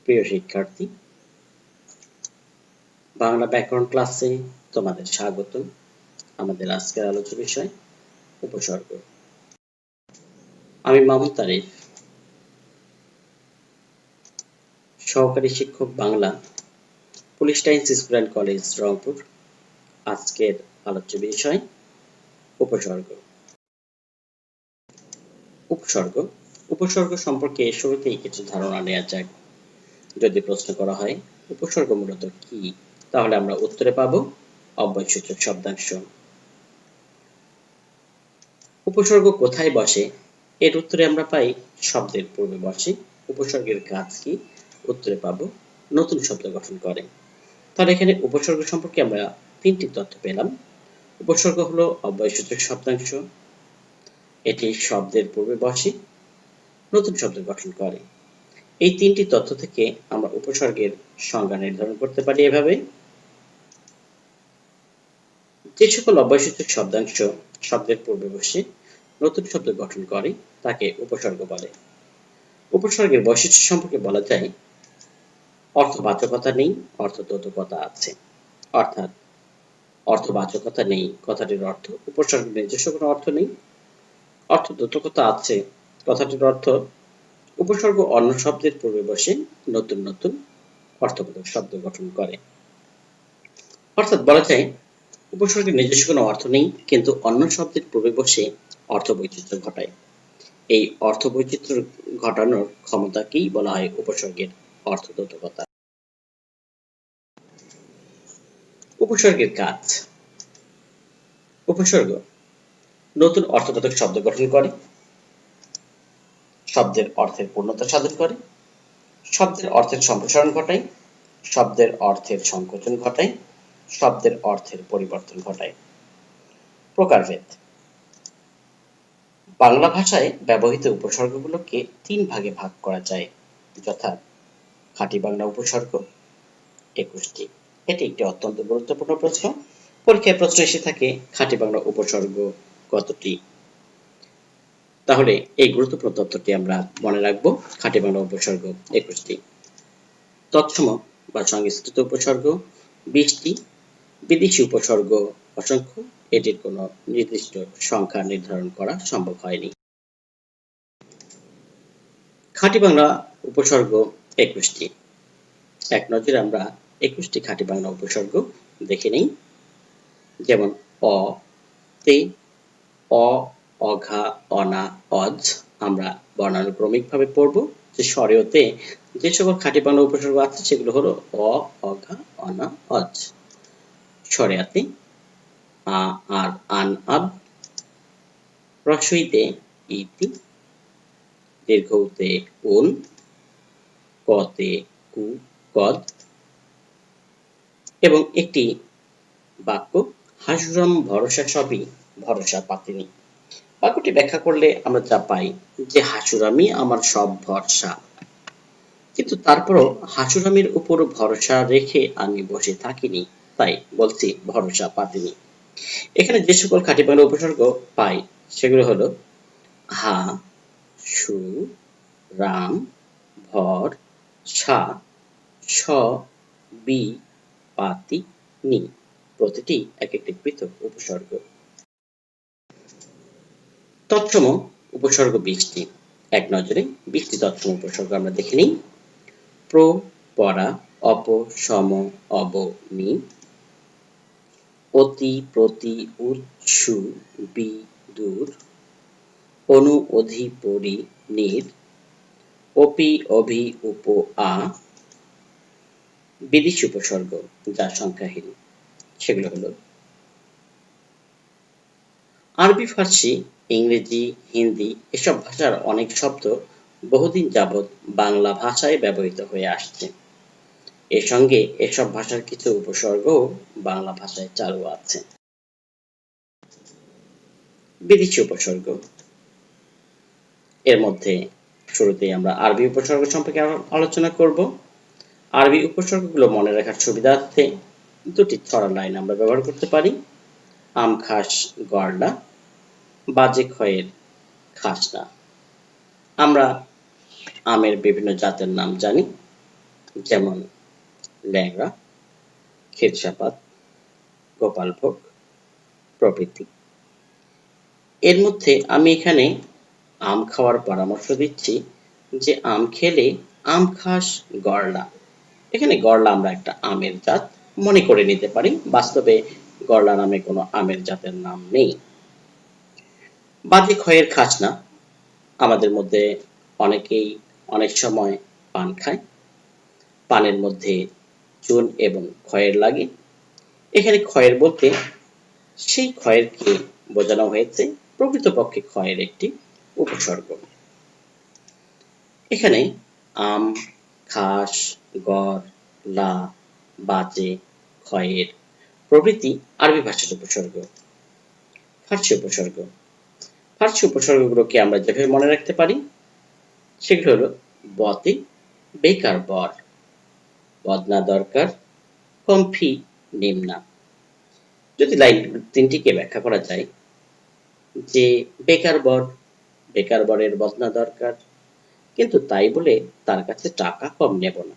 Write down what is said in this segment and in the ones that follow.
প্রিয় শিক্ষার্থী, বাংলা ব্যাকরণ ক্লাসে তোমাদের স্বাগত। আমাদের আজকের আলোচ্য বিষয় উপসর্গ। আমি মামুন তারিফ, সহকারী শিক্ষক Bangla, police lines school and college, Rangpur. আজকের আলোচ্য বিষয় উপসর্গ। উপসর্গ উপসর্গ সম্পর্কে শুরুতেই কিছু ধারণা নেওয়া যাক। যদি প্রশ্ন করা হয় উপসর্গ মূলত কি, তাহলে আমরা উত্তরে পাব অব্যয়সূচক শব্দাংশ। উপসর্গ কোথায় বসে, এর উত্তরে আমরা পাই শব্দের পূর্বে বসে। উপসর্গের কাজ কি, উত্তরে পাব নতুন শব্দ গঠন করে। তাহলে এখানে উপসর্গ সম্পর্কে আমরা তিনটি তথ্য পেলাম। উপসর্গ হলো অব্যয়সূচক শব্দাংশ, এটি শব্দের পূর্বে বসে, নতুন শব্দ গঠন করে। এই তিনটি তথ্য থেকে আমরা উপসর্গের সংজ্ঞা নির্ধারণ করতে পারি এভাবে: যে সকল অব্যয়সূচক শব্দাংশ শব্দের পূর্বে বসে নতুন শব্দ গঠন করে তাকে উপসর্গ বলে। উপসর্গের বৈশিষ্ট্য সম্পর্কে বলা যায় অর্থবাচকতা নেই, অর্থদ্যোতকতা আছে। অর্থাৎ অর্থবাচকতা নেই কথাটির অর্থ উপসর্গের নিজস্ব কোনো অর্থ নেই। অর্থদ্যোতকতা আছে কথাটির অর্থ উপসর্গ অন্য শব্দের পূর্বে বসে নতুন নতুন অর্থবোধক শব্দ গঠন করে। অর্থাৎ বলা যায় উপসর্গের নিজস্ব কোনো অর্থ নেই, কিন্তু অন্য শব্দের পূর্বে বসে অর্থ বৈচিত্র্য ঘটায়। এই অর্থ বৈচিত্র্য ঘটানোর ক্ষমতাকেই বলা হয় উপসর্গের অর্থদ্যোতকতা। উপসর্গের কাজ। উপসর্গ নতুন অর্থবোধক শব্দ গঠন করে, শব্দের অর্থের পূর্ণতা সাধন করে, শব্দের অর্থের সম্প্রসারণ ঘটায়, শব্দের অর্থের সংকোচন ঘটায়, শব্দের অর্থের পরিবর্তন ঘটায়। প্রকারভেদ। বাংলা ভাষায় ব্যবহৃত উপসর্গগুলোকে তিন ভাগে ভাগ করা যায়, যথা খাঁটি বাংলা উপসর্গ 21টি। এটি একটি অত্যন্ত গুরুত্বপূর্ণ প্রশ্ন। পরীক্ষায় প্রশ্ন এসে থাকে খাঁটি বাংলা উপসর্গ কতটি। তাহলে এই গুরুত্বপূর্ণ তথ্যটি আমরা মনে রাখবো। খাঁটি বাংলা উপসর্গ 21টি, তৎসম বা সংস্কৃত উপসর্গ 20টি, বিদেশি উপসর্গ অসংখ্য। এটির কোনো নির্দিষ্ট সংখ্যা নির্ধারণ করা সম্ভব হয়নি। খাঁটি বাংলা উপসর্গ 21টি। এক নজরে আমরা 21টি খাঁটি বাংলা উপসর্গ দেখে নেই। যেমন অ, তে, অ, অঘা, অনা, অজ। আমরা বর্ণানুক্রমিকভাবে পড়ব। যে স্বরেতে যে সকল খাঁটি বাংলা উপসর্গ আছে সেগুলো হলো অ, অঘা, অনা, অজ। স্বরেয়াতে আ, আর, আন, আব। রস্বইতে ইতি, দীর্ঘউতে উন, কতে কু, কদ। এবং একটি বাক্য হাসুরাম ভরসা সবই ভরসা পাতিনি। বাক্যটি ব্যাখ্যা করলে আমরা যা পাই যে হাসুরামই আমার সব ভরসা, কিন্তু তারপরও হাসুরামের উপর ভরসা রেখে আমি বসে থাকিনি, তাই বলছি ভরসা পাতিনি। এখানে যে সকল খাঁটি বাংলা উপসর্গ পাই সেগুলো হলো হা, সু, রাম, ভর, সা, স, বি, পাতি, নি। প্রতিটি এক একটি পৃথক উপসর্গ। তৎসম উপসর্গ 20টি। এক নজরে 20টি তৎসম উপসর্গ আমরা দেখে নিই। প্র, পরা, অপ, সম, অব, নি। অতি, প্রতি, উৎ, সু, বি, দূর। অনু, অধি, পরি, নির। অপি, অভি, উপ, আ। বিদেশি উপসর্গ যা সংখ্যাহীন সেগুলো হলো আরবি, ফার্সি, ইংরেজি, হিন্দি এসব ভাষার অনেক শব্দ বহুদিন যাবৎ বাংলা ভাষায় ব্যবহৃত হয়ে আসছে। এর সঙ্গে এসব ভাষার কিছু উপসর্গও বাংলা ভাষায় চালু আছে। বিদেশি উপসর্গ। এর মধ্যে শুরুতেই আমরা আরবি উপসর্গ সম্পর্কে আলোচনা করব। আরবি উপসর্গগুলো মনে রাখার সুবিধার্থে দুটি ছড়া লাইন আমরা ব্যবহার করতে পারি। আম খাস গড়লা, বাজে খয়ের খাস না। আমরা আমের বিভিন্ন জাতের নাম জানি। যেমন ল্যাংড়া, ক্ষীরসাপাত, গোপালভোগ প্রভৃতি। এর মধ্যে আমি এখানে আম খাওয়ার পরামর্শ দিচ্ছি যে আম খেলে আম খাস গড়লা। এখানে গড়লা আমরা একটা আমের জাত মনে করে নিতে পারি, বাস্তবে গড়লা নামে কোনো আমের জাতের নাম নেই। বাজে খয়ের খাসনা, আমাদের মধ্যে অনেকেই অনেক সময় পান খায়, পানের মধ্যে চুন এবং খয়ের লাগে। এখানে খয়ের বলতে সেই খয়েরকে বোঝানো হয়েছে প্রকৃতপক্ষে খয়ের একটি উপসর্গ। এখানে আম, খাস, গড়, লা, বাজে, খয়ের প্রভৃতি আরবি ভাষার উপসর্গ। ফার্সি উপসর্গ, ফার্সি উপসর্গগুলোকে আমরা যেভাবে মনে রাখতে পারি সেগুলো হলো বতে, বেকার বর, বদনা দরকার, কমফি নিম্না। যদি লাইন তিনটিকে ব্যাখ্যা করা যায় যে বেকার বর, বেকার বরের বদনা দরকার, কিন্তু তাই বলে তার কাছে টাকা কম নেব না,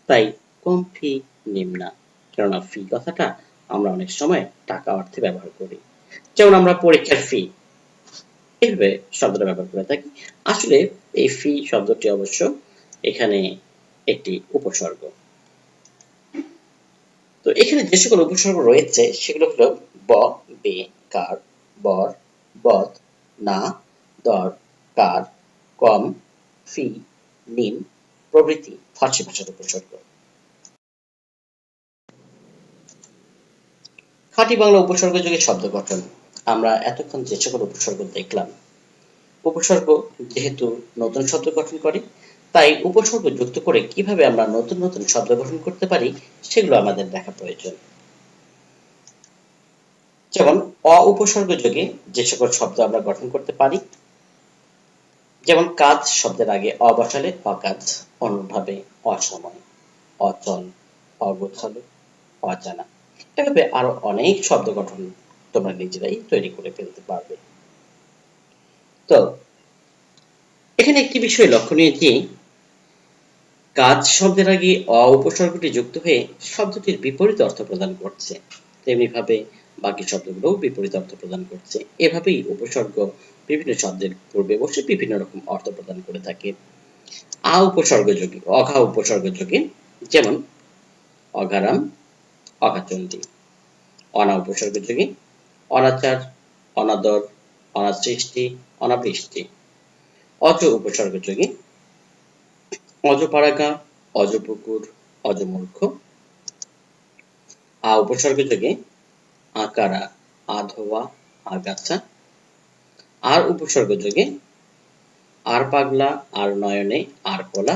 তাই কম ফি নিম্না। কেননা ফি কথাটা আমরা অনেক সময় টাকা অর্থে ব্যবহার করি, যেমন আমরা পরীক্ষার ফি এইভাবে শব্দটা ব্যবহার করে থাকি। আসলে এই ফি শব্দটি অবশ্য এখানে একটি উপসর্গ। তো এখানে যে সকল উপসর্গ রয়েছে সেগুলো হলো ব, বে, কার, বর, বদ, না, দর, কার, কম, ফি, নিম প্রভৃতি ফার্সি ভাষার উপসর্গ। খাঁটি বাংলা উপসর্গ যুগে শব্দ গঠন। আমরা এতক্ষণ যে সকল উপসর্গ দেখলাম, উপসর্গ যেহেতু নতুন শব্দ গঠন করে, তাই উপসর্গ যুক্ত করে কিভাবে আমরা নতুন নতুন শব্দ গঠন করতে পারি সেগুলো আমাদের দেখা প্রয়োজন। যেমন অ উপসর্গ যোগে যে সকল শব্দ আমরা গঠন করতে পারি, যেমন কাজ শব্দের আগে অ বসালে অকাজ, অনুভাবে অসময়, অচল, অগোছালো, অজানা। এভাবে আরো অনেক শব্দ গঠন তোমরা নিজেরাই তৈরি করে ফেলতে পারবে। তো এখানে একটি বিষয় লক্ষণীয় যে কাজ শব্দের আগে অ উপসর্গটি যুক্ত হয়ে শব্দটির বিপরীত অর্থ প্রদান করছে, তেমনি ভাবে বাকি শব্দগুলোও বিপরীত অর্থ প্রদান করছে। এভাবেই উপসর্গ বিভিন্ন শব্দের পূর্বে বসে বিভিন্ন রকম অর্থ প্রদান করে থাকে। আ উপসর্গ যোগে, অঘা উপসর্গ যোগে, যেমন অঘারাম, অঘাচণ্ডী। অনা উপসর্গ যোগে অনাচার, অনাদর, অনাসৃষ্টি, অনাবৃষ্টি। অজ উপসর্গ যোগে অজপাড়াগা, অজপুকুর, অজমূর্খ। আ উপসর্গ যোগে আকারা, আধোয়া, আগাছা। আর উপসর্গ যোগে আর পাগলা, আর নয়নে, আর কোলা।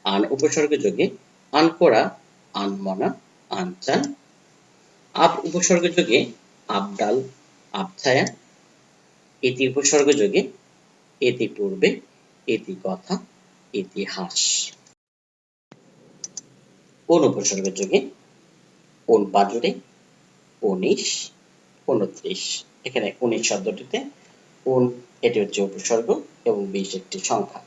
আন উপসর্গ যোগে আনকোড়া, আনমনা, আনচান। আপ উপসর্গ যোগে আবডাল, আবছায়া। ইতি উপসর্গ যোগে ইতি পূর্বে, ইতি কথা, ইতিহাস। কোন উপসর্গ যোগে কোন পাজরে, ১৯, ২৯। এখানে ১৯ শব্দটিতে কোন এটি হচ্ছে উপসর্গ এবং ২০ একটি সংখ্যা।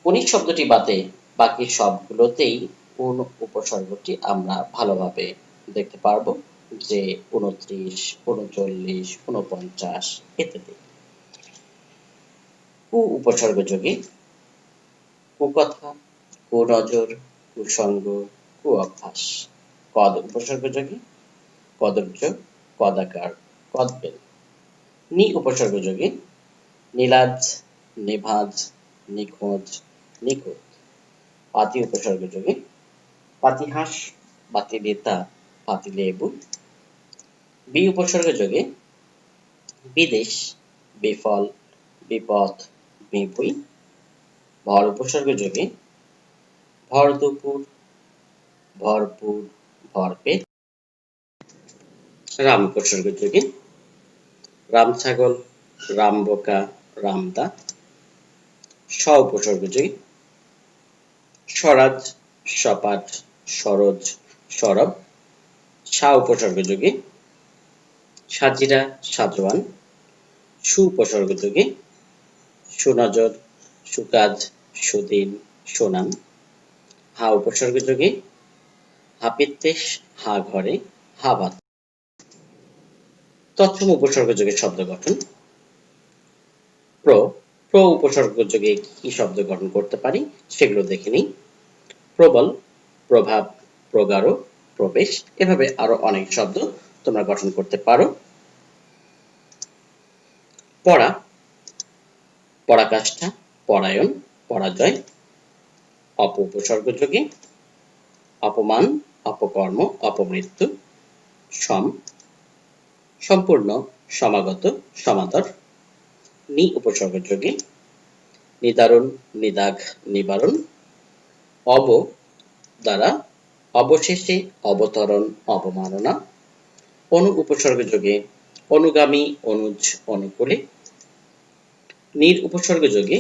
১৯ শব্দটি বাদে বাকি সবগুলোতেই কোন উপসর্গটি আমরা ভালোভাবে দেখতে পারবো, যে ২৯, ৩৯, ৪৯ ইত্যাদি। কু উপসর্গ যোগে কুকথা, কুনজর, কুসঙ্গ, কুঅভ্যাস। কদ উপসর্গ যোগে কদর্য, কদাকার, কদবেল। নি উপসর্গ যোগে নীলাজ, নিভাজ, নিখোঁজ, নিখুঁত। পাতি উপসর্গ যোগে পাতিহাঁস, পাতিনেতা, পাতিলেবু। বি উপসর্গ যোগে বিদেশ, বিফল, বিপদ, বিপুই। ভর উপসর্গ যোগে ভরদুপুর, ভরপুর, ভরপেট। রাম উপসর্গ যোগে রামছাগল, রামবোকা, রামদা। স উপসর্গ যোগে স্বরাজ, সপাট, সরোজ, সরব। সা উপসর্গ যোগে সাজিরা, সাজোয়ান। সু উপসর্গ যোগে সুনজর, সুকাজ, সুদিন, সুনাম। হা উপসর্গ যোগে হাপিত্যেশ হা ঘরে হা ভাত। তৎসম উপসর্গ যোগে শব্দ গঠন। প্র প্র উপসর্গ যোগে কি শব্দ গঠন করতে পারি সেগুলো দেখে নিই। প্রবল, প্রভাব, প্রগাঢ়, প্রবেশ, এভাবে আরো অনেক শব্দ তোমরা গঠন করতে পারো। পড়া, পরাকাষ্ঠা, পরায়ণ, পরাজয়। অপ উপসর্গ যোগে অপমান, অপকর্ম, অপমৃত্যু। সম, সম্পূর্ণ, সমাগত, সমাদর। নি উপসর্গ যোগে নিদারুণ, নিদাঘ, নিবারণ। অব দ্বারা অবশেষে, অবতরণ, অবমাননা। অনু উপসর্গ যোগে অনুগামী, অনুজ, অনুকূলে। নির উপসর্গ যোগে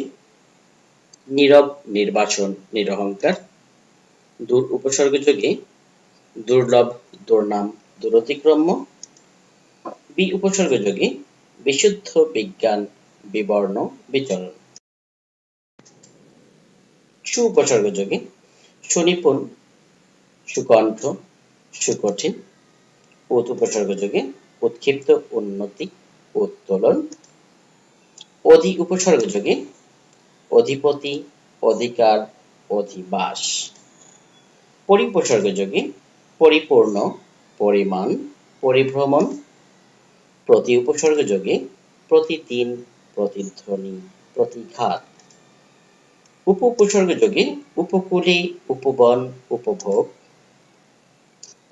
নীরব, নির্বাসন, নিরহংকার। দূর উপসর্গ যোগে দুর্লভ, দুর্নাম, দুরতিক্রম্য। বি উপসর্গ যোগে বিশুদ্ধ, বিজ্ঞান, বিবর্ণ, বিচরণ। সু উপসর্গ যোগে সুনিপুণ, সুকণ্ঠ, সুকঠিন। উৎ উপসর্গ যোগে উৎক্ষিপ্ত, উন্নতি, উত্তোলন। অধি উপসর্গ যোগে অধিপতি, অধিকার, অধিবাস। পরি উপসর্গ যোগে পরিপূর্ণ, পরিমাণ, পরিভ্রমণ। প্রতি উপসর্গ যোগে প্রতিদিন, প্রতিধ্বনি, প্রতিঘাত। উপ উপসর্গ যোগে উপকূলে, উপবন, উপভোগ।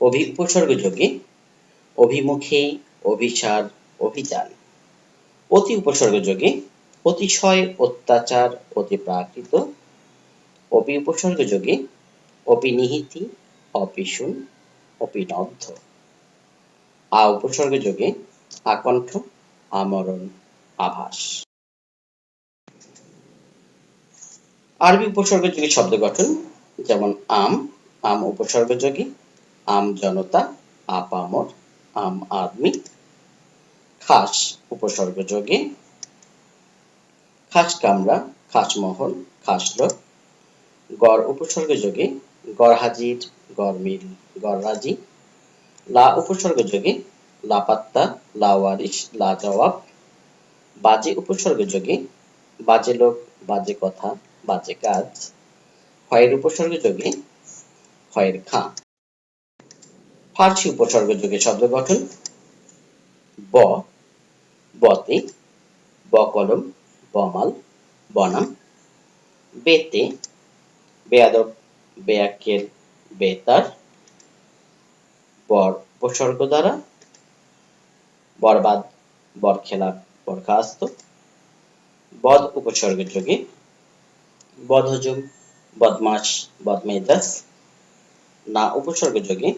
অভি উপসর্গ যোগে অভিমুখে, অভিসার, অভিযান। অতি উপসর্গ যোগে অতিশয়, অত্যাচার, অতিপ্রাকৃত। অপি উপসর্গ যোগে অপিনিহিতি, অপিশূন, অপিনদ্ধ। আ উপসর্গ যোগে আকণ্ঠ, আমরণ, আভাস। আরবি উপসর্গ যোগে শব্দ গঠন যেমন আম, আম উপসর্গ যোগে আম জনতা, আপামর, আম আদমি। খাস উপসর্গ যোগে খাস কামরা, খাসমহল, খাসলোক। গড় উপসর্গ যোগে গড় হাজির, গড় মিল, গড় রাজি। লা উপসর্গ যোগে লাপাত্তা, লাওয়ারিশ, লাজবাব। বাজে উপসর্গ যোগে বাজে লোক, বাজে কথা, বাজে কাজ। ক্ষয়ের উপসর্গ যোগে ক্ষয়ের খাঁ। ফার্সি উপসর্গ যোগে শব্দ গঠন ব, বতে, বকলম, বমাল, বনাম। বেতে, বেয়াদব, বেয়াক্কেল, বেতার। বর উপসর্গ দ্বারা বরবাদ, বরখেলাপ, বরখাস্ত। বদ উপসর্গ যোগে বদহজম, বদমাস, বদমেজাজ। না উপসর্গ যোগে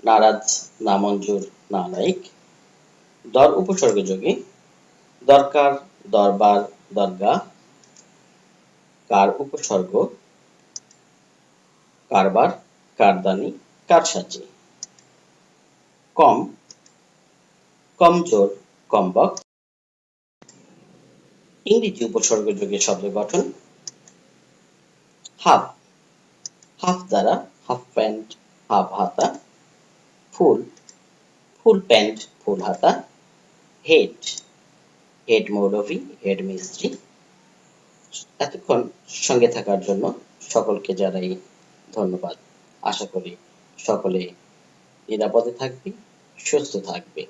নারাজ, নামঞ্জুর, নালায়েক। দর উপসর্গ যোগে দরকার, দরবার, দরগাহ। কার উপসর্গ কারবার, কারদানি, কারসাজি। কম, কমজোর, কমবক। ইংরেজি উপসর্গ যোগে শব্দ গঠন হাফ, হাফ দ্বারা হাফ প্যান্ট, হাফ হাতা। ফুল, ফুল প্যান্ট, ফুল হাতা। হেড, হেড মৌলভী, হেড মিস্ত্রি। এতক্ষণ সঙ্গে থাকার জন্য সকলকে জানাই ধন্যবাদ। আশা করি সকলে নিরাপদে থাকবে, সুস্থ থাকবে।